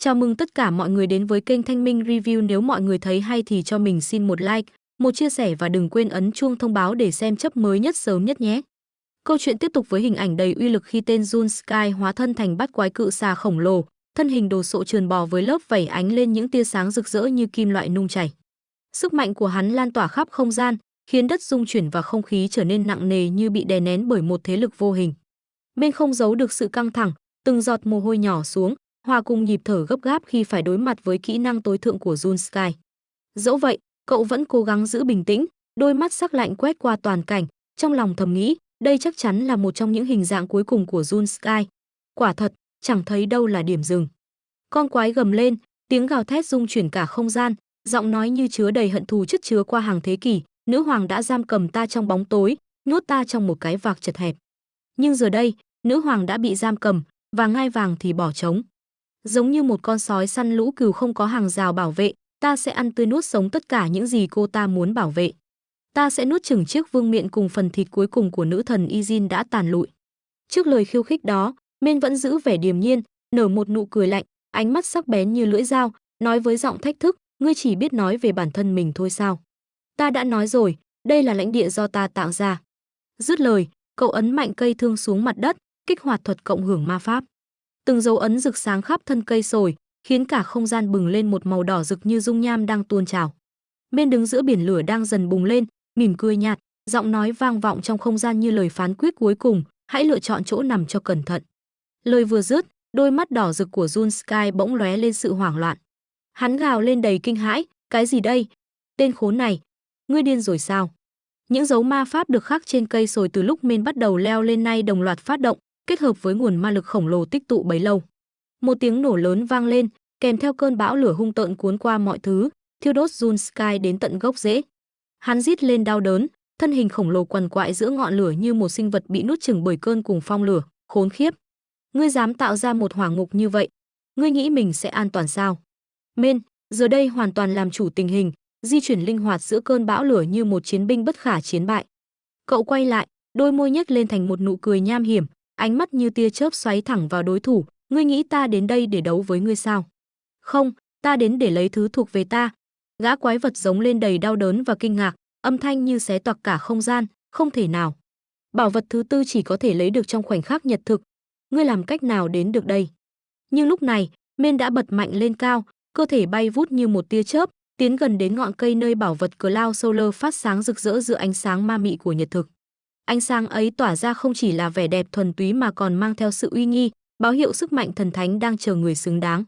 Chào mừng tất cả mọi người đến với kênh Thanh Minh Review. Nếu mọi người thấy hay thì cho mình xin một like, một chia sẻ và đừng quên ấn chuông thông báo để xem chấp mới nhất sớm nhất nhé. Câu chuyện tiếp tục với hình ảnh đầy uy lực khi tên Jun Sky hóa thân thành bát quái cự xà khổng lồ, thân hình đồ sộ trườn bò với lớp vảy ánh lên những tia sáng rực rỡ như kim loại nung chảy. Sức mạnh của hắn lan tỏa khắp không gian, khiến đất rung chuyển và không khí trở nên nặng nề như bị đè nén bởi một thế lực vô hình. Bên không giấu được sự căng thẳng, từng giọt mồ hôi nhỏ xuống, hòa cùng nhịp thở gấp gáp khi phải đối mặt với kỹ năng tối thượng của Jun Sky. Dẫu vậy, cậu vẫn cố gắng giữ bình tĩnh, đôi mắt sắc lạnh quét qua toàn cảnh, trong lòng thầm nghĩ, đây chắc chắn là một trong những hình dạng cuối cùng của Jun Sky. Quả thật, chẳng thấy đâu là điểm dừng. Con quái gầm lên, tiếng gào thét rung chuyển cả không gian, giọng nói như chứa đầy hận thù chất chứa qua hàng thế kỷ, nữ hoàng đã giam cầm ta trong bóng tối, nhốt ta trong một cái vạc chật hẹp. Nhưng giờ đây, nữ hoàng đã bị giam cầm, và ngai vàng thì bỏ trống. Giống như một con sói săn lũ cừu không có hàng rào bảo vệ, ta sẽ ăn tươi nuốt sống tất cả những gì cô ta muốn bảo vệ. Ta sẽ nuốt chửng chiếc vương miện cùng phần thịt cuối cùng của nữ thần Ygin đã tàn lụi. Trước lời khiêu khích đó, Mên vẫn giữ vẻ điềm nhiên, nở một nụ cười lạnh, ánh mắt sắc bén như lưỡi dao, nói với giọng thách thức, ngươi chỉ biết nói về bản thân mình thôi sao? Ta đã nói rồi, đây là lãnh địa do ta tạo ra. Dứt lời, cậu ấn mạnh cây thương xuống mặt đất, kích hoạt thuật cộng hưởng ma pháp. Từng dấu ấn rực sáng khắp thân cây sồi, khiến cả không gian bừng lên một màu đỏ rực như dung nham đang tuôn trào. Mên đứng giữa biển lửa đang dần bùng lên, mỉm cười nhạt, giọng nói vang vọng trong không gian như lời phán quyết cuối cùng, hãy lựa chọn chỗ nằm cho cẩn thận. Lời vừa dứt, đôi mắt đỏ rực của Jun Sky bỗng lóe lên sự hoảng loạn. Hắn gào lên đầy kinh hãi, cái gì đây? Tên khốn này, ngươi điên rồi sao? Những dấu ma pháp được khắc trên cây sồi từ lúc Mên bắt đầu leo lên nay đồng loạt phát động, kết hợp với nguồn ma lực khổng lồ tích tụ bấy lâu. Một tiếng nổ lớn vang lên, kèm theo cơn bão lửa hung tợn cuốn qua mọi thứ, thiêu đốt Jun Sky đến tận gốc rễ. Hắn rít lên đau đớn, thân hình khổng lồ quằn quại giữa ngọn lửa như một sinh vật bị nuốt chửng bởi cơn cuồng phong lửa, khốn khiếp. Ngươi dám tạo ra một hỏa ngục như vậy? Ngươi nghĩ mình sẽ an toàn sao? Mên, giờ đây hoàn toàn làm chủ tình hình, di chuyển linh hoạt giữa cơn bão lửa như một chiến binh bất khả chiến bại. Cậu quay lại, đôi môi nhếch lên thành một nụ cười nham hiểm, ánh mắt như tia chớp xoáy thẳng vào đối thủ. Ngươi nghĩ ta đến đây để đấu với ngươi sao? Không, ta đến để lấy thứ thuộc về ta. Gã quái vật giống lên đầy đau đớn và kinh ngạc, âm thanh như xé toạc cả không gian. Không thể nào. Bảo vật thứ tư chỉ có thể lấy được trong khoảnh khắc nhật thực. Ngươi làm cách nào đến được đây? Nhưng lúc này, Mên đã bật mạnh lên cao, cơ thể bay vút như một tia chớp, tiến gần đến ngọn cây nơi bảo vật Cloud Solar phát sáng rực rỡ giữa ánh sáng ma mị của nhật thực. Ánh sáng ấy tỏa ra không chỉ là vẻ đẹp thuần túy mà còn mang theo sự uy nghi, báo hiệu sức mạnh thần thánh đang chờ người xứng đáng.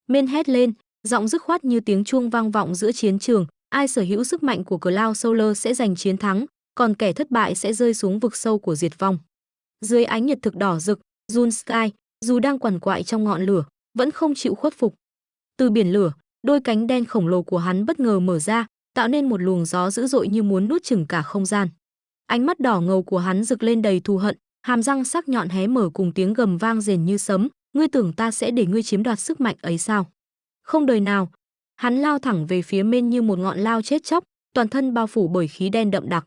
Mên hét lên, giọng dứt khoát như tiếng chuông vang vọng giữa chiến trường, ai sở hữu sức mạnh của Cloud Solar sẽ giành chiến thắng, còn kẻ thất bại sẽ rơi xuống vực sâu của diệt vong. Dưới ánh nhật thực đỏ rực, Jun Sky, dù đang quằn quại trong ngọn lửa, vẫn không chịu khuất phục. Từ biển lửa, đôi cánh đen khổng lồ của hắn bất ngờ mở ra, tạo nên một luồng gió dữ dội như muốn nuốt chửng cả không gian. Ánh mắt đỏ ngầu của hắn rực lên đầy thù hận, hàm răng sắc nhọn hé mở cùng tiếng gầm vang rền như sấm, ngươi tưởng ta sẽ để ngươi chiếm đoạt sức mạnh ấy sao? Không đời nào. Hắn lao thẳng về phía Mên như một ngọn lao chết chóc, toàn thân bao phủ bởi khí đen đậm đặc.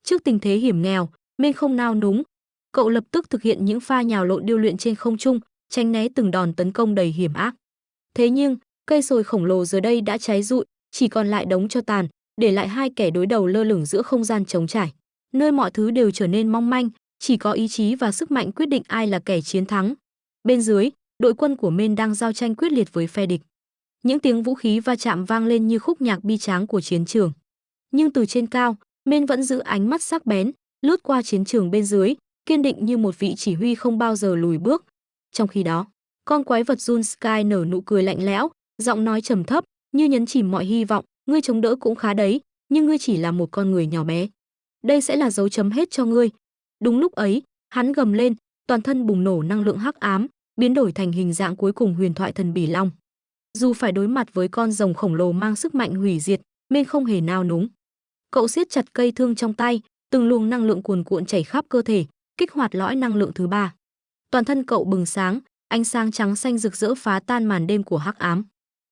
Trước tình thế hiểm nghèo, Mên không nao núng, cậu lập tức thực hiện những pha nhào lộn điêu luyện trên không trung, tránh né từng đòn tấn công đầy hiểm ác. Thế nhưng, cây sồi khổng lồ giờ đây đã cháy rụi, chỉ còn lại đống tro tàn, để lại hai kẻ đối đầu lơ lửng giữa không gian trống trải, nơi mọi thứ đều trở nên mong manh, chỉ có ý chí và sức mạnh quyết định ai là kẻ chiến thắng. Bên dưới, đội quân của Mên đang giao tranh quyết liệt với phe địch. Những tiếng vũ khí va chạm vang lên như khúc nhạc bi tráng của chiến trường. Nhưng từ trên cao, Mên vẫn giữ ánh mắt sắc bén, lướt qua chiến trường bên dưới, kiên định như một vị chỉ huy không bao giờ lùi bước. Trong khi đó, con quái vật Jun Sky nở nụ cười lạnh lẽo, giọng nói trầm thấp, như nhấn chìm mọi hy vọng, ngươi chống đỡ cũng khá đấy, nhưng ngươi chỉ là một con người nhỏ bé. Đây sẽ là dấu chấm hết cho ngươi. Đúng lúc ấy, hắn gầm lên, toàn thân bùng nổ năng lượng hắc ám, biến đổi thành hình dạng cuối cùng huyền thoại thần bỉ long. Dù phải đối mặt với con rồng khổng lồ mang sức mạnh hủy diệt, Mên không hề nao núng. Cậu siết chặt cây thương trong tay, từng luồng năng lượng cuồn cuộn chảy khắp cơ thể, kích hoạt lõi năng lượng thứ ba. Toàn thân cậu bừng sáng, ánh sáng trắng xanh rực rỡ phá tan màn đêm của hắc ám.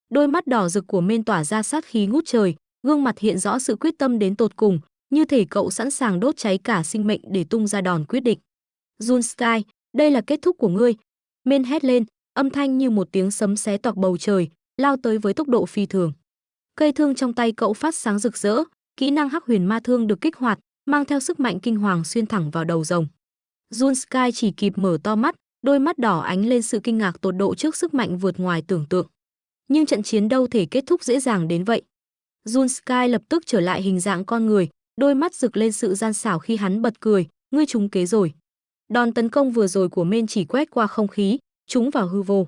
Đôi mắt đỏ rực của Mên tỏa ra sát khí ngút trời, gương mặt hiện rõ sự quyết tâm đến tột cùng, như thể cậu sẵn sàng đốt cháy cả sinh mệnh để tung ra đòn quyết định. Jun Sky, đây là kết thúc của ngươi. Mên hét lên, âm thanh như một tiếng sấm xé toạc bầu trời, lao tới với tốc độ phi thường. Cây thương trong tay cậu phát sáng rực rỡ, kỹ năng Hắc Huyền Ma Thương được kích hoạt, mang theo sức mạnh kinh hoàng xuyên thẳng vào đầu rồng. Jun Sky chỉ kịp mở to mắt, đôi mắt đỏ ánh lên sự kinh ngạc tột độ trước sức mạnh vượt ngoài tưởng tượng. Nhưng trận chiến đâu thể kết thúc dễ dàng đến vậy. Jun Sky lập tức trở lại hình dạng con người, đôi mắt rực lên sự gian xảo khi hắn bật cười, ngươi trúng kế rồi. Đòn tấn công vừa rồi của Men chỉ quét qua không khí, trúng vào hư vô.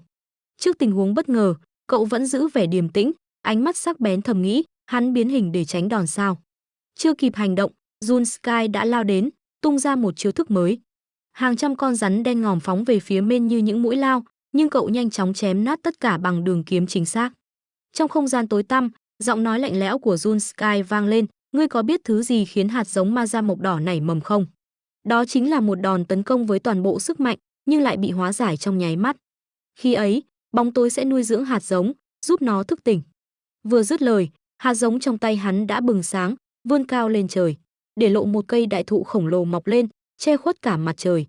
Trước tình huống bất ngờ, cậu vẫn giữ vẻ điềm tĩnh, ánh mắt sắc bén thầm nghĩ, hắn biến hình để tránh đòn sao. Chưa kịp hành động, Jun Sky đã lao đến, tung ra một chiêu thức mới. Hàng trăm con rắn đen ngòm phóng về phía Men như những mũi lao, nhưng cậu nhanh chóng chém nát tất cả bằng đường kiếm chính xác. Trong không gian tối tăm, giọng nói lạnh lẽo của Jun Sky vang lên, ngươi có biết thứ gì khiến hạt giống ma da mộc đỏ nảy mầm không? Đó chính là một đòn tấn công với toàn bộ sức mạnh, nhưng lại bị hóa giải trong nháy mắt. Khi ấy, bóng tối sẽ nuôi dưỡng hạt giống, giúp nó thức tỉnh. Vừa dứt lời, hạt giống trong tay hắn đã bừng sáng, vươn cao lên trời, để lộ một cây đại thụ khổng lồ mọc lên, che khuất cả mặt trời.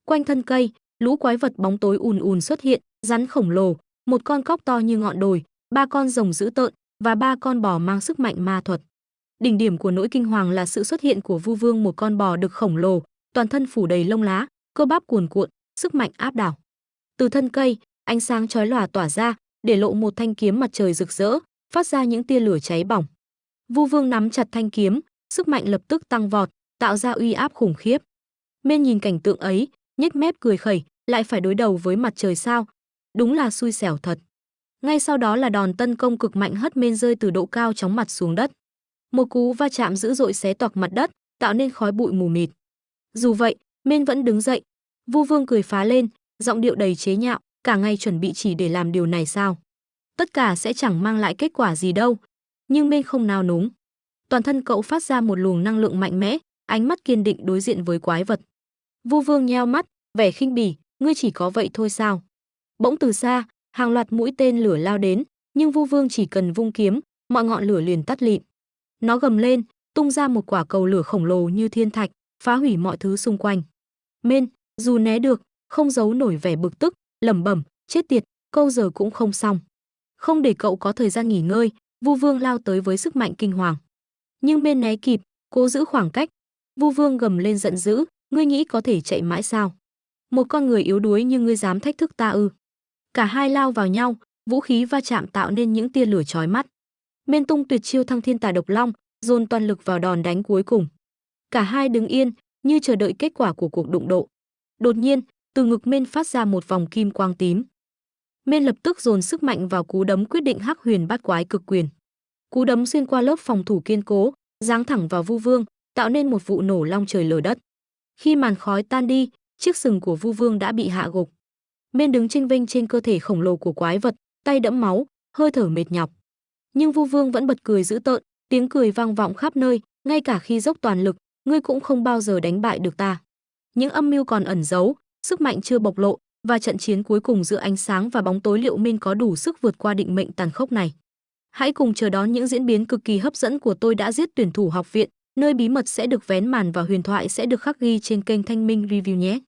Quanh thân cây, lũ quái vật bóng tối ùn ùn xuất hiện, rắn khổng lồ, một con cóc to như ngọn đồi, 3 con rồng dữ tợn và 3 con bò mang sức mạnh ma thuật. Đỉnh điểm của nỗi kinh hoàng là sự xuất hiện của Vu Vương, một con bò đực khổng lồ, toàn thân phủ đầy lông lá, cơ bắp cuồn cuộn, sức mạnh áp đảo. Từ thân cây, ánh sáng chói lòa tỏa ra, để lộ một thanh kiếm mặt trời rực rỡ, phát ra những tia lửa cháy bỏng. Vu Vương nắm chặt thanh kiếm, sức mạnh lập tức tăng vọt, tạo ra uy áp khủng khiếp. Men nhìn cảnh tượng ấy, nhếch mép cười khẩy, lại phải đối đầu với mặt trời sao? Đúng là xui xẻo thật. Ngay sau đó là đòn tấn công cực mạnh hất Men rơi từ độ cao chóng mặt xuống đất. Một cú va chạm dữ dội xé toạc mặt đất, tạo nên khói bụi mù mịt. Dù vậy, Men vẫn đứng dậy. Vu Vương cười phá lên, giọng điệu đầy chế nhạo, cả ngày chuẩn bị chỉ để làm điều này sao? Tất cả sẽ chẳng mang lại kết quả gì đâu. Nhưng Men không nao núng. Toàn thân cậu phát ra một luồng năng lượng mạnh mẽ, ánh mắt kiên định đối diện với quái vật. Vu Vương nheo mắt, vẻ khinh bỉ, ngươi chỉ có vậy thôi sao? Bỗng từ xa, hàng loạt mũi tên lửa lao đến, nhưng Vu Vương chỉ cần vung kiếm, mọi ngọn lửa liền tắt lịm. Nó gầm lên, tung ra một quả cầu lửa khổng lồ như thiên thạch, phá hủy mọi thứ xung quanh. Men, dù né được, không giấu nổi vẻ bực tức, lẩm bẩm, chết tiệt, câu giờ cũng không xong. Không để cậu có thời gian nghỉ ngơi, Vu Vương lao tới với sức mạnh kinh hoàng. Nhưng Men né kịp, cố giữ khoảng cách. Vu Vương gầm lên giận dữ, ngươi nghĩ có thể chạy mãi sao? Một con người yếu đuối như ngươi dám thách thức ta ư? Cả hai lao vào nhau, vũ khí va chạm tạo nên những tia lửa chói mắt. Men tung tuyệt chiêu Thăng Thiên Tà Độc Long, dồn toàn lực vào đòn đánh cuối cùng. Cả hai đứng yên, như chờ đợi kết quả của cuộc đụng độ. Đột nhiên, từ ngực Men phát ra một vòng kim quang tím. Men lập tức dồn sức mạnh vào cú đấm quyết định Hắc Huyền Bát Quái Cực Quyền. Cú đấm xuyên qua lớp phòng thủ kiên cố, giáng thẳng vào Vu Vương, tạo nên một vụ nổ long trời lở đất. Khi màn khói tan đi, chiếc sừng của Vu Vương đã bị hạ gục. Men đứng chênh vênh trên cơ thể khổng lồ của quái vật, tay đẫm máu, hơi thở mệt nhọc. Nhưng Vu Vương vẫn bật cười dữ tợn, tiếng cười vang vọng khắp nơi, ngay cả khi dốc toàn lực, ngươi cũng không bao giờ đánh bại được ta. Những âm mưu còn ẩn giấu, sức mạnh chưa bộc lộ, và trận chiến cuối cùng giữa ánh sáng và bóng tối, liệu Men có đủ sức vượt qua định mệnh tàn khốc này? Hãy cùng chờ đón những diễn biến cực kỳ hấp dẫn của Tôi Đã Giết Tuyển Thủ Học Viện, nơi bí mật sẽ được vén màn và huyền thoại sẽ được khắc ghi trên kênh Thanh Minh Review nhé.